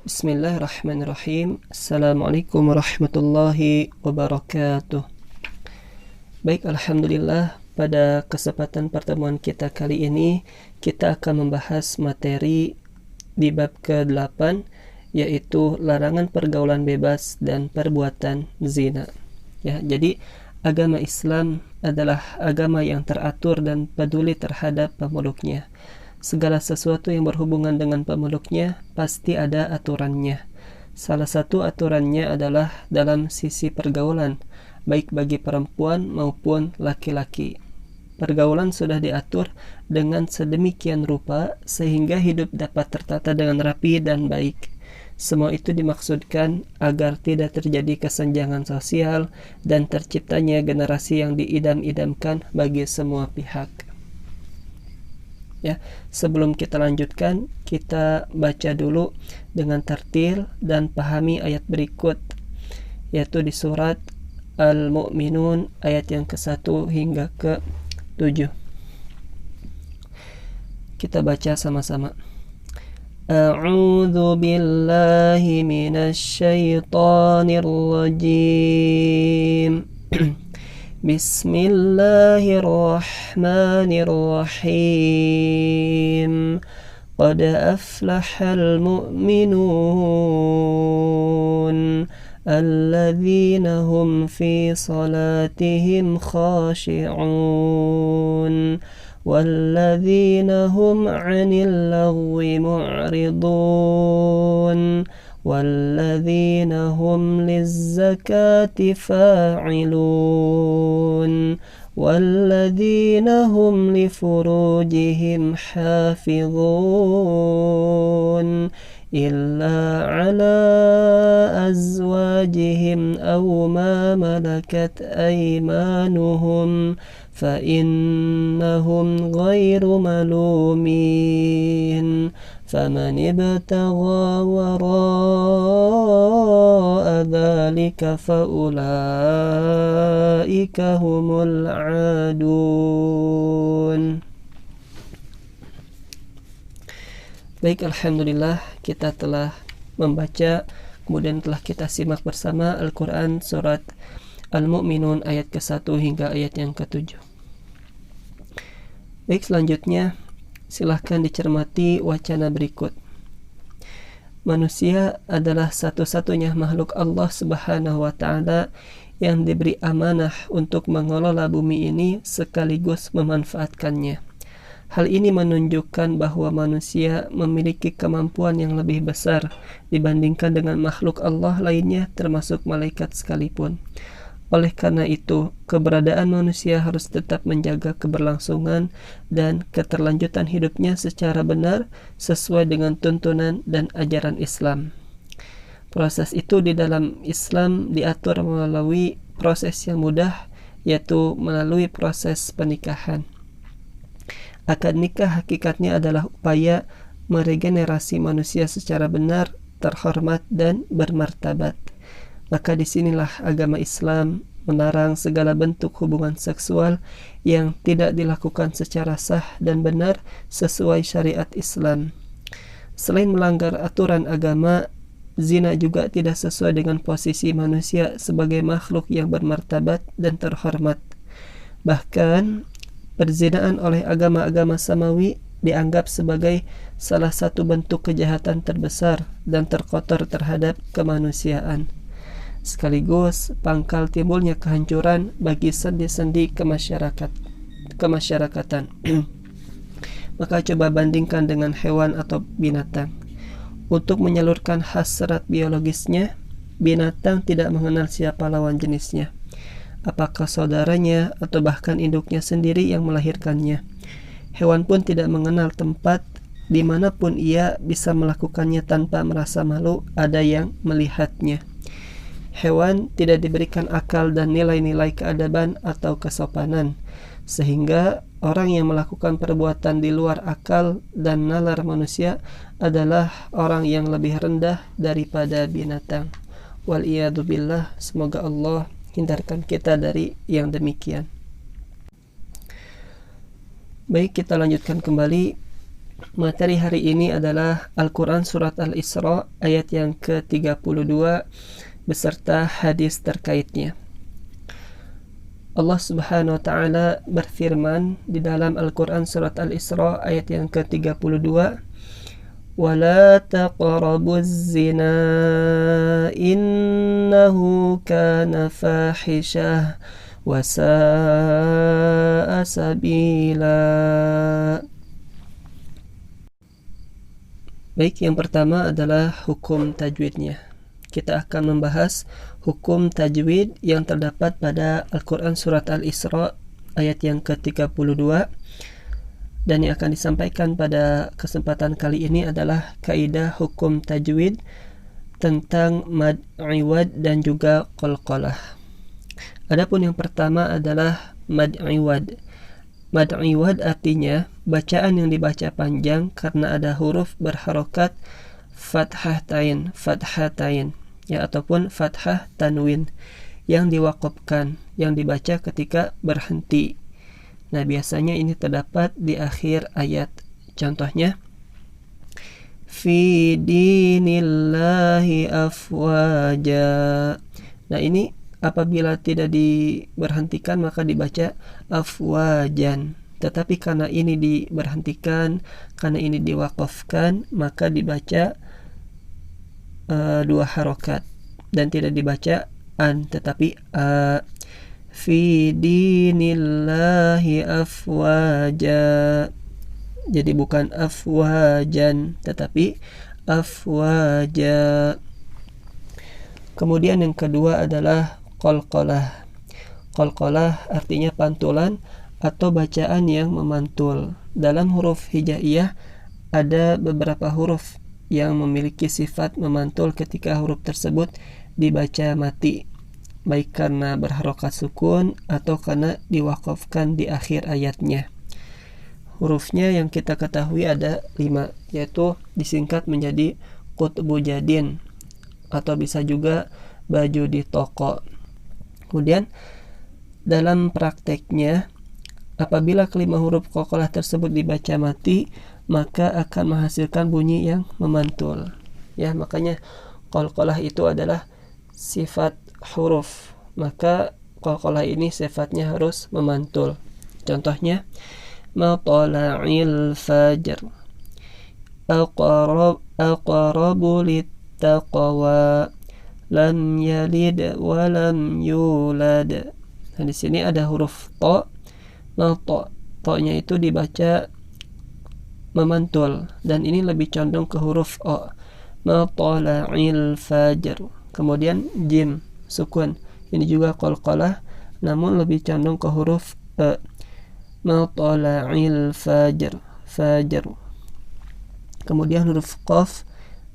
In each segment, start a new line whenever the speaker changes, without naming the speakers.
Bismillahirrahmanirrahim. Assalamualaikum warahmatullahi wabarakatuh. Baik, alhamdulillah, pada kesempatan pertemuan kita kali ini kita akan membahas materi di bab ke-8, yaitu larangan pergaulan bebas dan perbuatan zina. Ya, jadi agama Islam adalah agama yang teratur dan peduli terhadap pemeluknya. Segala sesuatu yang berhubungan dengan pemeluknya pasti ada aturannya. Salah satu aturannya adalah dalam sisi pergaulan, baik bagi perempuan maupun laki-laki. Pergaulan sudah diatur dengan sedemikian rupa sehingga hidup dapat tertata dengan rapi dan baik. Semua itu dimaksudkan agar tidak terjadi kesenjangan sosial dan terciptanya generasi yang diidam-idamkan bagi semua pihak. Ya, sebelum kita lanjutkan, kita baca dulu dengan tartil dan pahami ayat berikut, yaitu di surat Al-Mu'minun ayat yang ke-1 hingga ke-7. Kita baca sama-sama. A'udzu billahi minasy syaithanir rajim. Bismillahirrahmanirrahim. Qad aflahal mu'minun alladzina hum fi salatihim khashi'un walladzina hum 'anil lagwi mu'ridun والذين هم للزكاة فاعلون والذين هم لفروجهم حافظون إلا على أزواجهم أو ما ملكت أيمانهم فإنهم غير ملومين فمن ابتغى وراء ذلك فأولئك هم العادون. Baik, alhamdulillah, kita telah membaca, kemudian telah kita simak bersama Al-Quran surat Al-Mu'minun ayat ke-1 hingga ayat yang ke-7. Baik, selanjutnya silahkan dicermati wacana berikut. Manusia adalah satu-satunya makhluk Allah Subhanahu wa Ta'ala yang diberi amanah untuk mengelola bumi ini sekaligus memanfaatkannya. Hal ini menunjukkan bahwa manusia memiliki kemampuan yang lebih besar dibandingkan dengan makhluk Allah lainnya, termasuk malaikat sekalipun. Oleh karena itu, keberadaan manusia harus tetap menjaga keberlangsungan dan keterlanjutan hidupnya secara benar sesuai dengan tuntunan dan ajaran Islam. Proses itu di dalam Islam diatur melalui proses yang mudah, yaitu melalui proses pernikahan. Akad nikah hakikatnya adalah upaya meregenerasi manusia secara benar, terhormat, dan bermartabat. Maka disinilah agama Islam melarang segala bentuk hubungan seksual yang tidak dilakukan secara sah dan benar sesuai syariat Islam. Selain melanggar aturan agama, zina juga tidak sesuai dengan posisi manusia sebagai makhluk yang bermartabat dan terhormat. Bahkan, perzinaan oleh agama-agama samawi dianggap sebagai salah satu bentuk kejahatan terbesar dan terkotor terhadap kemanusiaan, sekaligus pangkal timbulnya kehancuran bagi sendi-sendi kemasyarakatan. Maka coba bandingkan dengan hewan atau binatang. Untuk menyalurkan hasrat biologisnya, binatang tidak mengenal siapa lawan jenisnya, apakah saudaranya atau bahkan induknya sendiri yang melahirkannya. Hewan pun tidak mengenal tempat dimanapun ia bisa melakukannya tanpa merasa malu ada yang melihatnya. Hewan tidak diberikan akal dan nilai-nilai keadaban atau kesopanan, sehingga orang yang melakukan perbuatan di luar akal dan nalar manusia adalah orang yang lebih rendah daripada binatang. Wal'iyadzubillah, semoga Allah hindarkan kita dari yang demikian. Baik, kita lanjutkan kembali Materi hari ini adalah Al-Quran Surat Al-Isra ayat yang ke-32 beserta hadis terkaitnya. Allah Subhanahu wa Ta'ala berfirman di dalam Al-Quran Surat Al-Isra ayat yang ke-32, وَلَا تَقْرَبُوا الزِّنَا إِنَّهُ كَانَ فَاحِشَةً وَسَاءَ سَبِيلًا. Baik, yang pertama adalah hukum tajwidnya. Kita akan membahas hukum tajwid yang terdapat pada Al-Quran Surat Al-Isra ayat yang ke-32, dan yang akan disampaikan pada kesempatan kali ini adalah kaidah hukum tajwid tentang mad iwad dan juga qalqalah. Adapun yang pertama adalah mad iwad. Mad iwad artinya bacaan yang dibaca panjang karena ada huruf berharokat fathatain ya, ataupun fathah tanwin yang diwaqafkan, yang dibaca ketika berhenti. Nah, biasanya ini terdapat di akhir ayat. Contohnya, fi dinillahi afwaja. Nah, ini apabila tidak diberhentikan maka dibaca afwajan. Tetapi karena ini diberhentikan, karena ini diwaqafkan, maka dibaca dua harokat dan tidak dibaca an, tetapi fi dinillahi afwaja. Jadi bukan afwajan tetapi afwaja. Kemudian yang kedua adalah qalqalah. Qalqalah artinya pantulan atau bacaan yang memantul. Dalam huruf hijaiyah ada beberapa huruf yang memiliki sifat memantul ketika huruf tersebut dibaca mati, baik karena berharokat sukun atau karena diwaqafkan di akhir ayatnya. Hurufnya yang kita ketahui ada 5, yaitu disingkat menjadi qutbu jadin atau bisa juga baju di toko. Kemudian dalam prakteknya, apabila kelima huruf qalqalah tersebut dibaca mati, maka akan menghasilkan bunyi yang memantul. Ya, makanya qalqalah itu adalah sifat huruf, maka qalqalah ini sifatnya harus memantul. Contohnya, matla'il fajr, aqrabu littaqwa, lam yalid wa lam yulad. Nah, di sini ada huruf ta. Nah, ta-nya itu dibaca memantul, dan ini lebih condong ke huruf o. Matla'il fajr. Kemudian jim sukun, ini juga qalqalah namun lebih condong ke huruf e. Matla'il fajr. Kemudian huruf qaf,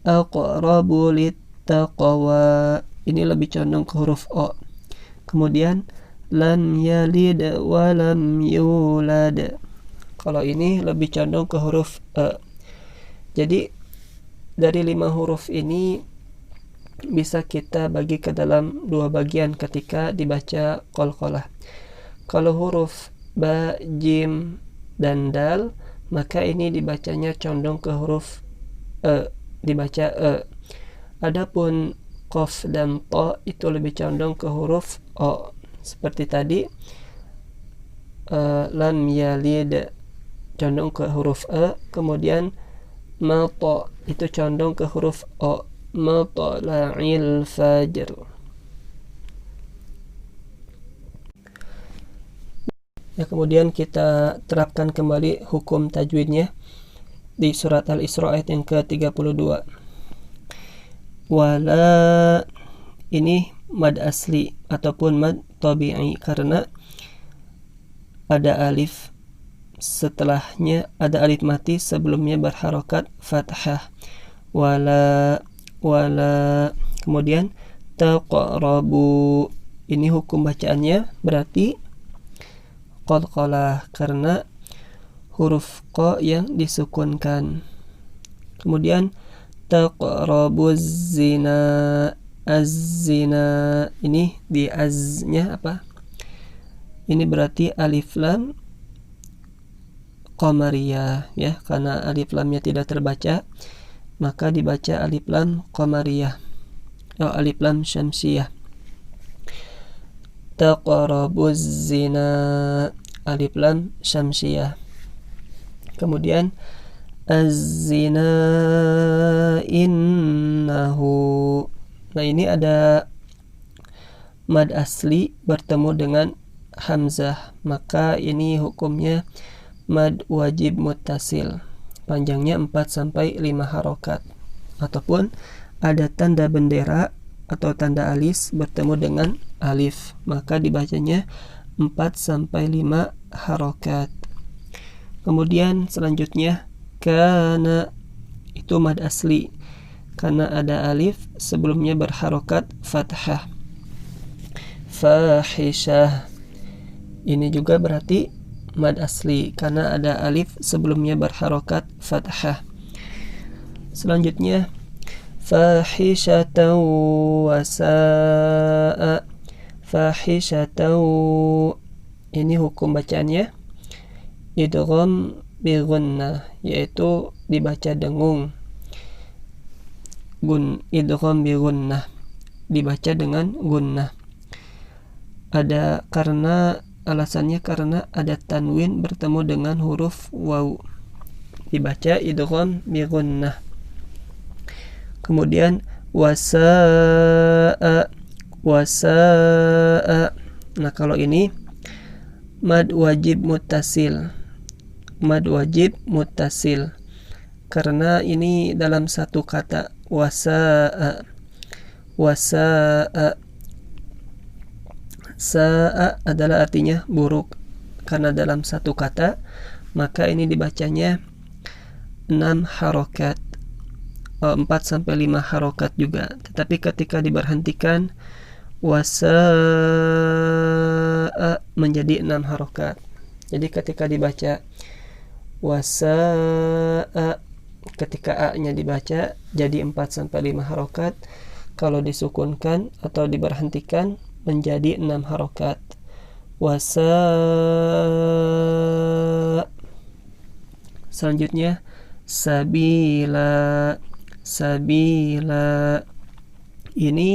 aqrabu littaqwa, ini lebih condong ke huruf o. Kemudian lam yalid wa lam yulad, kalau ini lebih condong ke huruf e. Jadi dari 5 huruf ini bisa kita bagi ke dalam 2 bagian ketika dibaca qalqalah. Kalau huruf ba, jim, dan dal, maka ini dibacanya condong ke huruf e, dibaca e. Adapun qaf dan ta itu lebih condong ke huruf o. Seperti tadi, lam yalid condong ke huruf e, kemudian mata itu condong ke huruf o. Matla'il fajr. Ya, kemudian kita terapkan kembali hukum tajwidnya di surat Al-Isra ayat yang ke-32. Wala, ini mad asli ataupun mad tabi'i karena ada alif setelahnya, ada alif mati sebelumnya berharokat fathah. Wala, kemudian taqrabu, ini hukum bacaannya berarti qalqalah karena huruf qa yang disukunkan. Kemudian taqrabuz zina, az-zina, ini di az-nya apa? Ini berarti alif lam qamariyah, ya, karena alif lamnya tidak terbaca maka dibaca alif lam qamariyah atau alif lam syamsiyah. Taqrabuz zina, alif lam syamsiyah. Kemudian az-zina innahu. Nah, ini ada mad asli bertemu dengan hamzah, maka ini hukumnya mad wajib muttasil, panjangnya 4-5 harokat. Ataupun ada tanda bendera atau tanda alis bertemu dengan alif, maka dibacanya 4-5 harokat. Kemudian selanjutnya kana, itu mad asli karena ada alif sebelumnya berharokat fathah. Fahishah, ini juga berarti mad asli karena ada alif sebelumnya berharokat fathah. Selanjutnya fahishatan wasa'a. Fahishatan, ini hukum bacaannya idgham bi gunnah, yaitu dibaca dengung. Idgham bi gunnah, dibaca dengan gunnah. Ada karena alasannya karena ada tanwin bertemu dengan huruf waw, dibaca idgham bi gunnah. Kemudian wasa'a. Nah, kalau ini mad wajib muttasil. Mad wajib muttasil karena ini dalam satu kata, wasa'a. Sa'a adalah artinya buruk. Karena dalam satu kata, maka ini dibacanya 6 harokat, 4-5 harokat juga. Tetapi ketika diberhentikan, wasa'a menjadi 6 harokat. Jadi ketika dibaca wasa'a, ketika a-nya dibaca jadi 4-5 harokat. Kalau disukunkan atau diberhentikan menjadi 6 harokat. Wasa. Selanjutnya sabila. Ini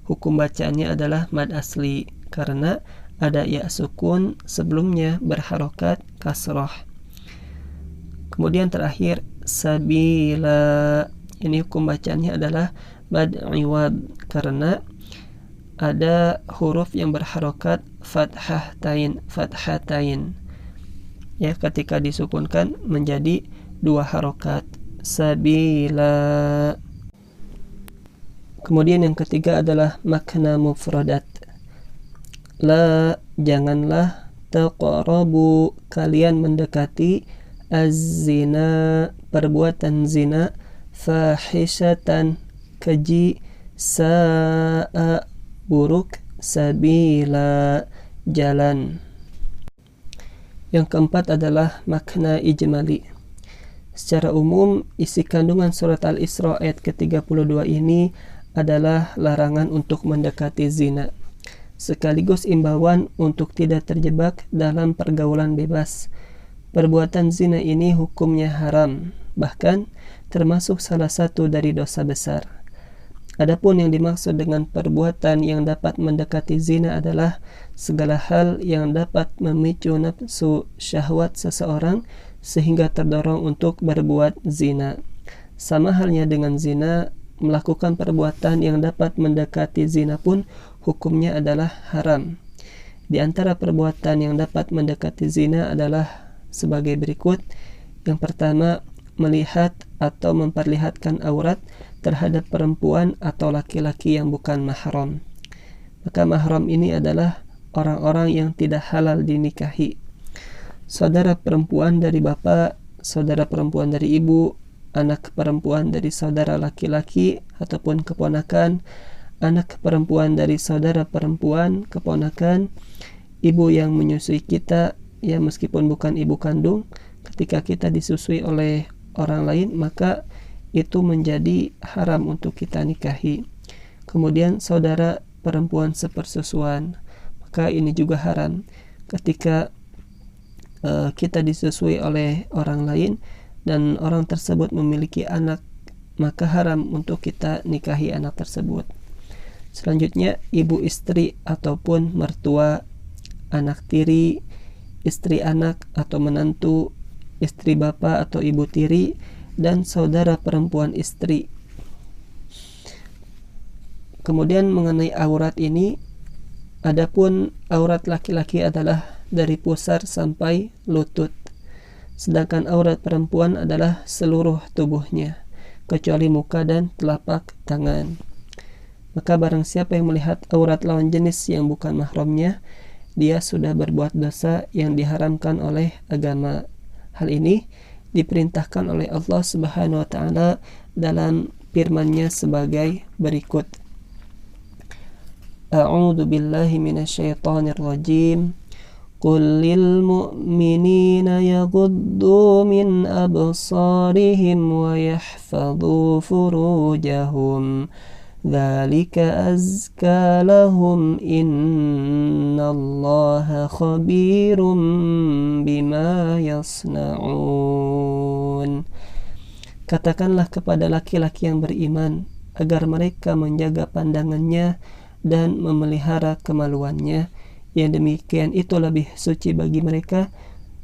hukum bacaannya adalah mad asli karena ada ya sukun sebelumnya berharokat kasroh. Kemudian terakhir sabila, ini hukum bacaannya adalah mad iwad karena ada huruf yang berharokat fathatain. Ya, ketika disukunkan menjadi 2 harokat. Sabila. Kemudian yang ketiga adalah makna mufradat. La, janganlah, taqrabu, kalian mendekati, az-zina, perbuatan zina, fahishatan, keji, sa'a, buruk, sabila, jalan. Yang keempat adalah makna ijmali. Secara umum, isi kandungan surat Al-Isra ayat ke-32 ini adalah larangan untuk mendekati zina, sekaligus imbauan untuk tidak terjebak dalam pergaulan bebas. Perbuatan zina ini hukumnya haram, bahkan termasuk salah satu dari dosa besar. Adapun yang dimaksud dengan perbuatan yang dapat mendekati zina adalah segala hal yang dapat memicu nafsu syahwat seseorang sehingga terdorong untuk berbuat zina. Sama halnya dengan zina, melakukan perbuatan yang dapat mendekati zina pun hukumnya adalah haram. Di antara perbuatan yang dapat mendekati zina adalah sebagai berikut. Yang pertama, melihat atau memperlihatkan aurat terhadap perempuan atau laki-laki yang bukan mahram. Maka mahram ini adalah orang-orang yang tidak halal dinikahi. Saudara perempuan dari bapak, saudara perempuan dari ibu, anak perempuan dari saudara laki-laki ataupun keponakan, anak perempuan dari saudara perempuan, keponakan, ibu yang menyusui kita, ya meskipun bukan ibu kandung, ketika kita disusui oleh orang lain, maka itu menjadi haram untuk kita nikahi. Kemudian saudara perempuan sepersusuan, maka ini juga haram. Ketika kita disusui oleh orang lain dan orang tersebut memiliki anak, maka haram untuk kita nikahi anak tersebut. Selanjutnya, ibu istri ataupun mertua, anak tiri, istri anak atau menantu, istri bapak atau ibu tiri, dan saudara perempuan istri. Kemudian mengenai aurat ini, adapun aurat laki-laki adalah dari pusar sampai lutut, sedangkan aurat perempuan adalah seluruh tubuhnya, kecuali muka dan telapak tangan. Maka barang siapa yang melihat aurat lawan jenis yang bukan mahramnya, dia sudah berbuat dosa yang diharamkan oleh agama. Hal ini diperintahkan oleh Allah Subhanahu wa taala dalam firman-Nya sebagai berikut. A'udzu billahi minasyaitonir rajim. Qul lil mu'minina yaghuddu min absarihim wa yahfadhu furujahum. Dzalika azka lahum innallaha khabirum bima yasna'un. Katakanlah kepada laki-laki yang beriman agar mereka menjaga pandangannya dan memelihara kemaluannya. Yang demikian itu lebih suci bagi mereka.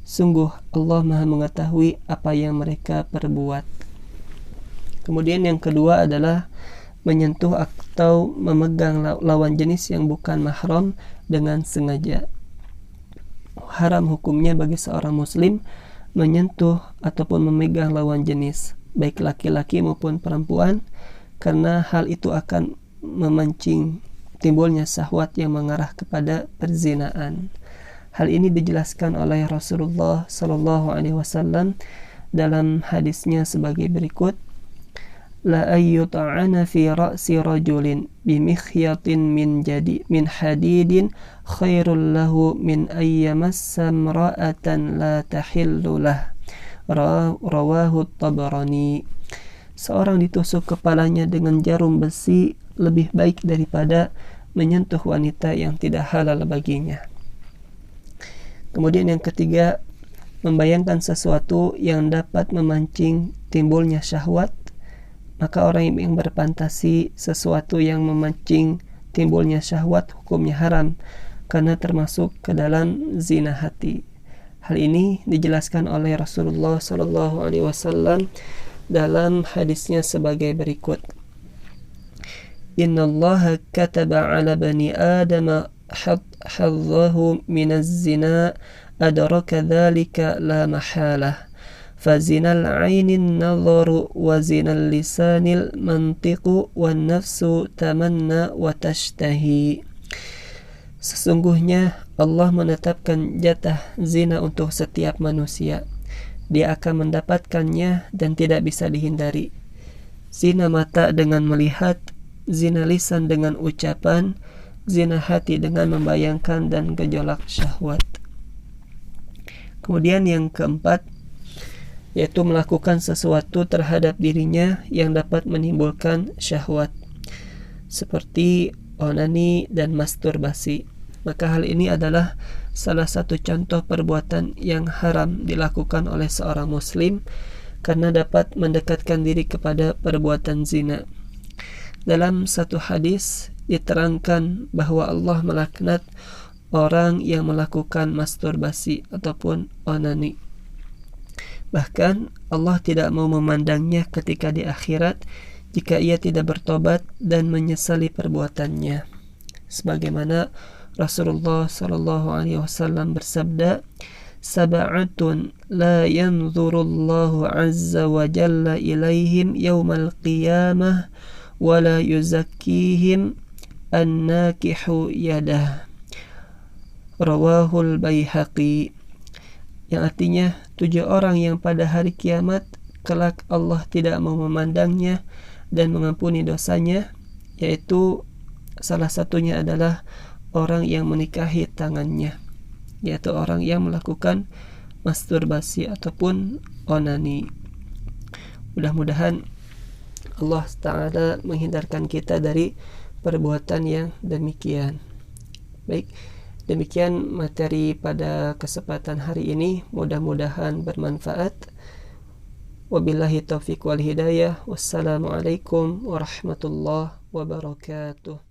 Sungguh Allah Maha mengetahui apa yang mereka perbuat. Kemudian yang kedua adalah menyentuh atau memegang lawan jenis yang bukan mahram dengan sengaja. Haram hukumnya bagi seorang muslim menyentuh ataupun memegang lawan jenis, baik laki-laki maupun perempuan, karena hal itu akan memancing timbulnya syahwat yang mengarah kepada perzinaan. Hal ini dijelaskan oleh Rasulullah sallallahu alaihi wasallam dalam hadisnya sebagai berikut. La ayyuta'ana fi ra'si rajulin bimikhyatin min hadidin khairul lahu min ayyamassa imra'atan la tahillu lah. Rawahu Tabarani. Seorang ditusuk kepalanya dengan jarum besi lebih baik daripada menyentuh wanita yang tidak halal baginya. Kemudian yang ketiga, membayangkan sesuatu yang dapat memancing timbulnya syahwat. Maka orang yang berfantasi sesuatu yang memancing timbulnya syahwat hukumnya haram, karena termasuk ke dalam zina hati. Hal ini dijelaskan oleh Rasulullah sallallahu alaihi wasallam dalam hadisnya sebagai berikut. Innallaha kataba ala bani Adam hadzahu minaz zina adraka dzalika la mahalah. فزنا العين النظر وزنا اللسان المنطق والنفس تمنى وتشتهي. Sesungguhnya Allah menetapkan jatah zina untuk setiap manusia. Dia akan mendapatkannya dan tidak bisa dihindari. Zina mata dengan melihat, zina lisan dengan ucapan, zina hati dengan membayangkan dan gejolak syahwat. Kemudian yang keempat, yaitu melakukan sesuatu terhadap dirinya yang dapat menimbulkan syahwat, seperti onani dan masturbasi. Maka hal ini adalah salah satu contoh perbuatan yang haram dilakukan oleh seorang muslim, karena dapat mendekatkan diri kepada perbuatan zina. Dalam satu hadis diterangkan bahwa Allah melaknat orang yang melakukan masturbasi ataupun onani. Bahkan Allah tidak mau memandangnya ketika di akhirat jika ia tidak bertobat dan menyesali perbuatannya. Sebagaimana Rasulullah sallallahu alaihi wasallam bersabda, "Sab'atun la yanzurullahu azza wa jalla ilaihim yaumal qiyamah wa la yuzakkihim an-nakihu yadah." Rawahul Baihaqi. Yang artinya 7 orang yang pada hari kiamat kelak Allah tidak mau memandangnya dan mengampuni dosanya, yaitu salah satunya adalah orang yang menikahi tangannya, yaitu orang yang melakukan masturbasi ataupun onani. Mudah-mudahan Allah Ta'ala menghindarkan kita dari perbuatan yang demikian. Baik, Demikian materi pada kesempatan hari ini, mudah-mudahan bermanfaat. Wabillahi taufiq wal hidayah. Wassalamualaikum warahmatullahi wabarakatuh.